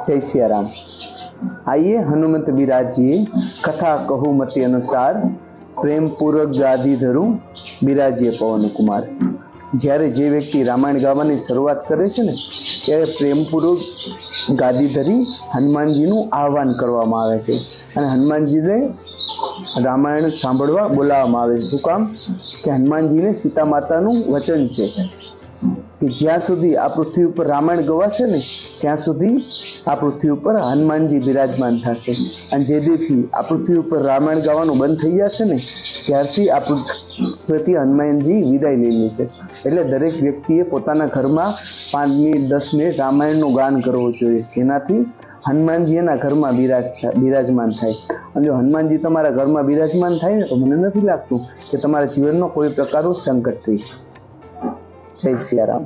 जय सिया राम। आइए हनुमंत विराजिए कथा कहूँ मति अनुसार, प्रेम पूर्वक गादी धरू बिराजिए पवन कुमार। જ્યારે જે વ્યક્તિ રામાયણ ગાવાની શરૂઆત કરે છે ને ત્યારે પ્રેમપૂર્વક ગાદી ધરી હનુમાનજીનું આહવાન કરવામાં આવે છે અને હનુમાનજીને રામાયણ સાંભળવા બોલાવવામાં આવે છે। શું કામ? કે હનુમાનજીને સીતા માતાનું વચન છે કે જ્યાં સુધી આ પૃથ્વી ઉપર રામાયણ ગવાશે ને ત્યાં સુધી આ પૃથ્વી ઉપર હનુમાનજી બિરાજમાન થશે અને જે દીથી આ પૃથ્વી ઉપર રામાયણ ગાવાનું બંધ થઈ જશે ને ત્યારથી આ પૃથ્વીથી હનુમાનજી વિદાય લઈ લેશે। એટલે દરેક વ્યક્તિએ પોતાના ઘરમાં 5 મિનિટ 10 મિનિટ રામાયણનું ગાન કરવું જોઈએ, જેનાથી હનુમાનજી એના ઘરમાં બિરાજમાન થાય। અને જો હનુમાનજી તમારા ઘરમાં બિરાજમાન થાય ને તો મને નથી લાગતું કે તમારા જીવનમાં કોઈ પ્રકારનું સંકટ થઈ। જય સિયા રામ।